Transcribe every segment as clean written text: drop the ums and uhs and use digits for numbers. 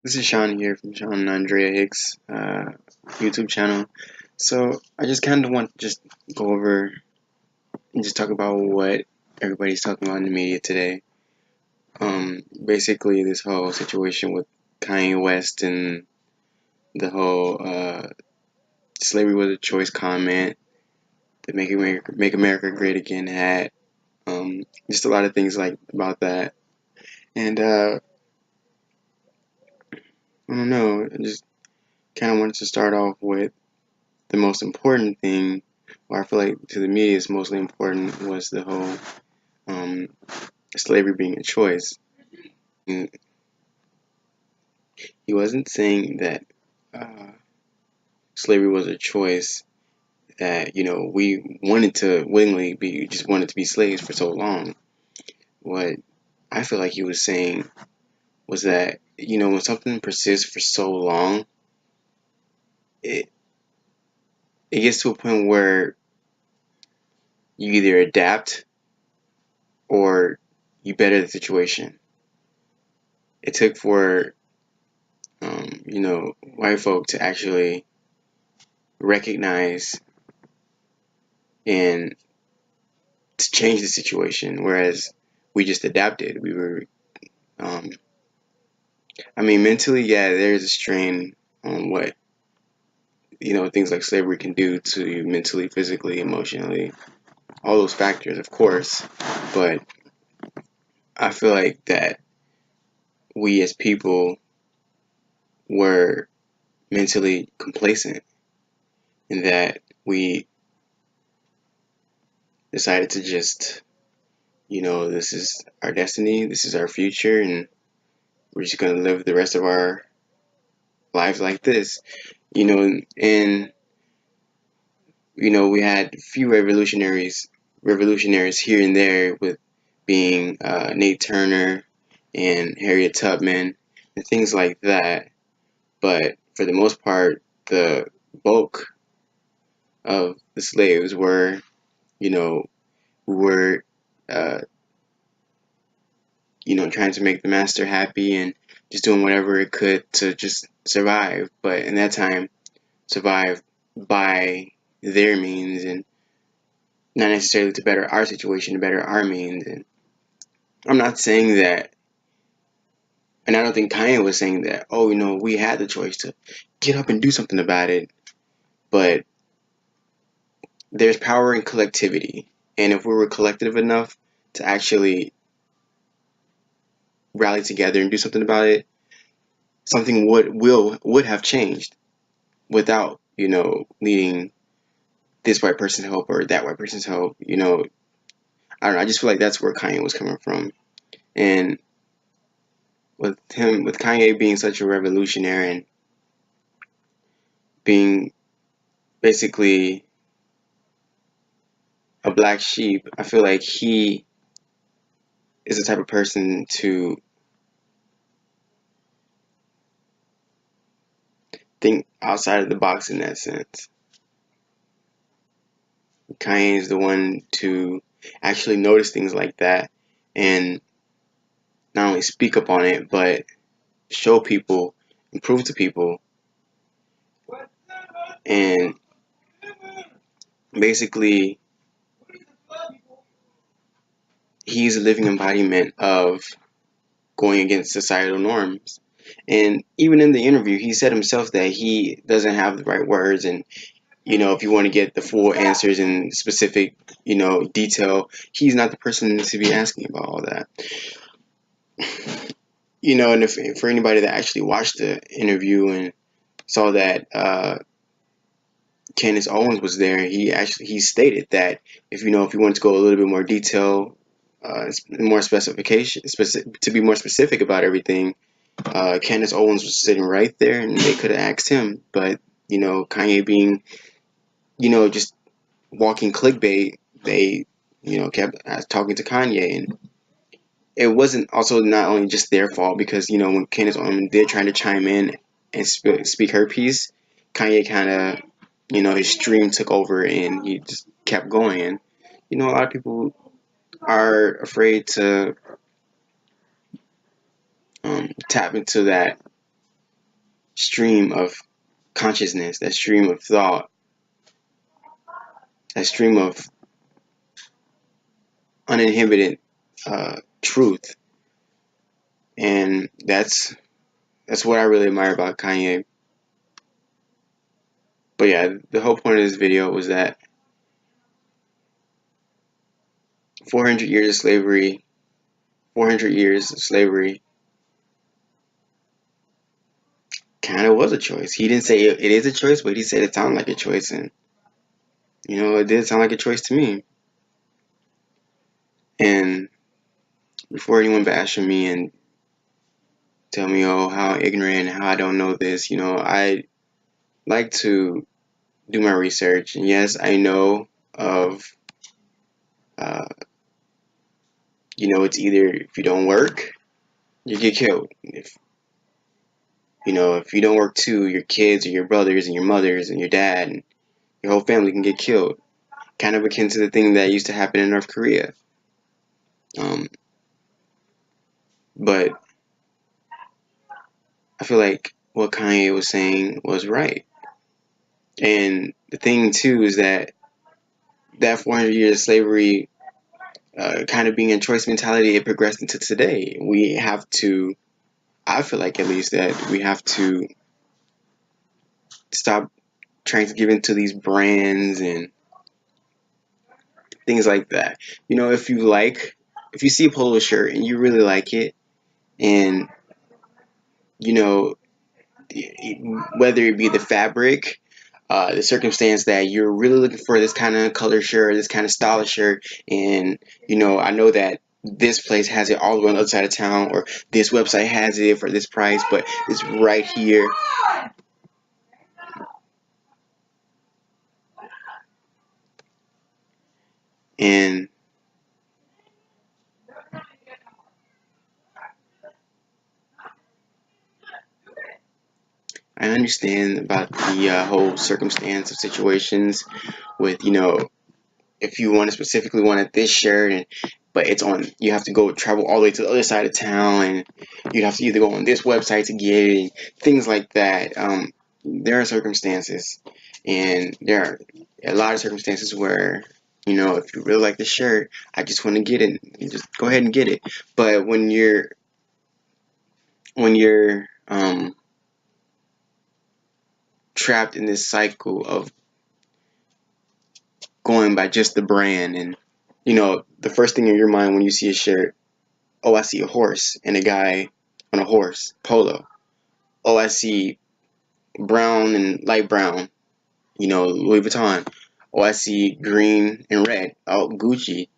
This is Sean here from Sean and Andrea Hicks YouTube channel. So I just kind of want to just go over and just talk about what everybody's talking about in the media today. Basically this whole situation with Kanye West and the whole slavery was a choice comment, the Make America Great Again hat, just a lot of things like about that. And I don't know, I just kind of wanted to start off with the most important thing, or I feel like to the media is mostly important, was the whole um, slavery being a choice. And he wasn't saying that uh, slavery was a choice, that we wanted to willingly be, just wanted to be slaves for so long. What I feel like he was saying was that when something persists for so long, it it gets to a point where you either adapt or you better the situation. It took for white folk to actually recognize and to change the situation, whereas we just adapted. We were, um, mentally, yeah, there's a strain on what things like slavery can do to you mentally, physically, emotionally, all those factors, of course. But I feel like that we as people were mentally complacent, and that we decided to just, this is our destiny, this is our future, and we're just gonna live the rest of our lives like this, and we had a few revolutionaries here and there, with being Nate Turner and Harriet Tubman and things like that. But for the most part, the bulk of the slaves were, you know, were, uh, trying to make the master happy and just doing whatever it could to just survive. But in that time, survive by their means, and not necessarily to better our situation, to better our means. And I'm not saying that, and I don't think Kanye was saying that, oh, we had the choice to get up and do something about it. But there's power in collectivity. And if we were collective enough to actually rally together and do something about it, something would have changed without, needing this white person's help or that white person's help. I don't know. I just feel like that's where Kanye was coming from. And with Kanye being such a revolutionary and being basically a black sheep, I feel like he is the type of person to think outside of the box in that sense. Kanye is the one to actually notice things like that and not only speak up on it, but show people and prove to people. And basically, he's a living embodiment of going against societal norms. And even in the interview, he said himself that he doesn't have the right words. And, if you want to get the full answers in specific, detail, he's not the person to be asking about all that. And if for anybody that actually watched the interview and saw that Candace Owens was there, he stated that if you wanted to go a little bit more detail, more to be more specific about everything, Candace Owens was sitting right there, and they could have asked him. But Kanye being just walking clickbait, they kept talking to Kanye, and it wasn't also not only just their fault, because when Candace Owens did try to chime in and speak her piece, Kanye kind of his stream took over and he just kept going. And a lot of people are afraid to tap into that stream of consciousness, that stream of thought, that stream of uninhibited truth. And that's what I really admire about Kanye. But yeah, the whole point of this video was that 400 years of slavery, 400 years of slavery kind of was a choice. He didn't say it is a choice, but he said it sounded like a choice. And, it did sound like a choice to me. And before anyone bashing me and tell me, oh, how ignorant, how I don't know this, I like to do my research. And yes, I know of, it's either if you don't work, you get killed. If you don't work too, your kids or your brothers and your mothers and your dad and your whole family can get killed. Kind of akin to the thing that used to happen in North Korea. But I feel like what Kanye was saying was right. And the thing too is that 400 years of slavery, kind of being a choice mentality, it progressed into today. We have to, I feel like at least, that we have to stop trying to give into these brands and things like that. If you see a polo shirt and you really like it, and whether it be the fabric, the circumstance that you're really looking for this kind of color shirt, this kind of style of shirt, and I know that this place has it all the way on the other side of town, or this website has it for this price, but it's right here. And I understand about the whole circumstance of situations with, if you specifically wanted this shirt, but you have to go travel all the way to the other side of town, and you'd have to either go on this website to get it, and things like that. There are circumstances, and there are a lot of circumstances where, if you really like the shirt, I just want to get it, you just go ahead and get it. But when you're trapped in this cycle of going by just the brand, and the first thing in your mind when you see a shirt, oh, I see a horse and a guy on a horse, polo. Oh, I see brown and light brown, Louis Vuitton. Oh, I see green and red, oh, Gucci.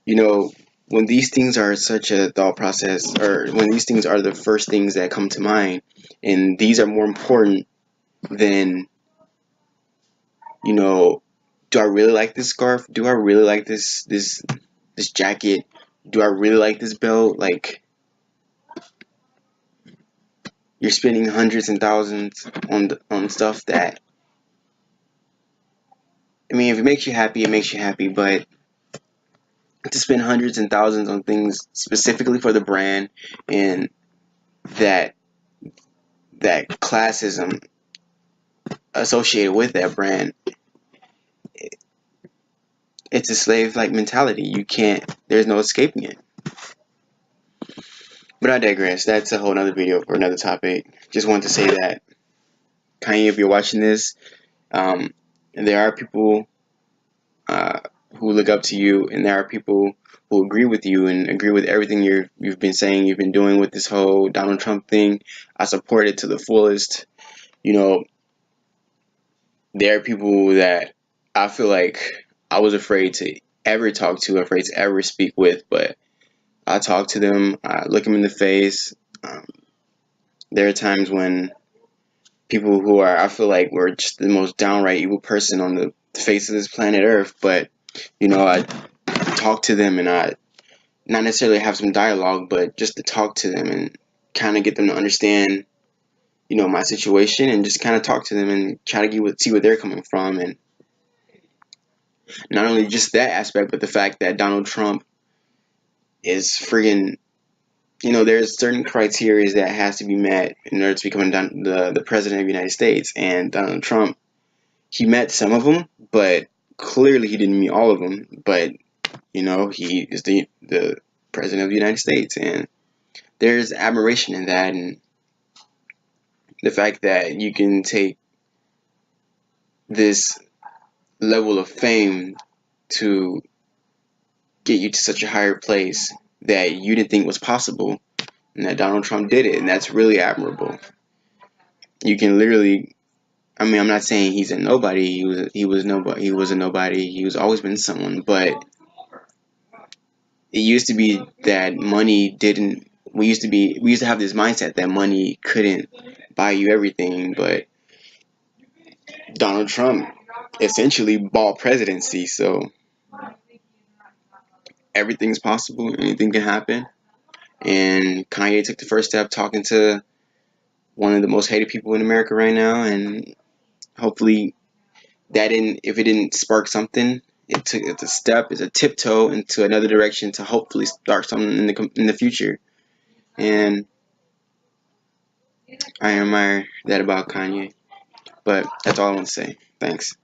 When these things are such a thought process, or when these things are the first things that come to mind, and these are more important than, do I really like this scarf? Do I really like this jacket? Do I really like this belt? Like, you're spending hundreds and thousands on stuff that, I mean, if it makes you happy, it makes you happy, but to spend hundreds and thousands on things specifically for the brand, and that classism associated with that brand, it's a slave-like mentality. There's no escaping it. But I digress. That's a whole nother video for another topic. Just wanted to say that, Kanye, if you're watching this, there are people who look up to you, and there are people who agree with you and agree with everything you've been saying, you've been doing with this whole Donald Trump thing. I support it to the fullest. There are people that I feel like I was afraid to ever talk to, afraid to ever speak with, but I talk to them, I look them in the face. There are times when people who I feel like were just the most downright evil person on the face of this planet Earth, but I talk to them, and I not necessarily have some dialogue, but just to talk to them and kind of get them to understand, my situation, and just kind of talk to them and try to see where they're coming from. And not only just that aspect, but the fact that Donald Trump is friggin' there's certain criteria that has to be met in order to become the president of the United States. And Donald Trump, he met some of them, but clearly he didn't meet all of them. But he is the president of the United States, and there's admiration in that, and the fact that you can take this level of fame to get you to such a higher place that you didn't think was possible, and that Donald Trump did it, and that's really admirable. You can literally, I mean, I'm not saying he's a nobody. He was nobody. He was a nobody. He was always been someone, but it used to be that money didn't. We used to have this mindset that money couldn't buy you everything, but Donald Trump essentially bought presidency, so everything's possible. Anything can happen. And Kanye took the first step talking to one of the most hated people in America right now, and hopefully that didn't if it didn't spark something, it's a step, it's a tiptoe into another direction to hopefully start something in the future. And I admire that about Kanye. But that's all I want to say. Thanks.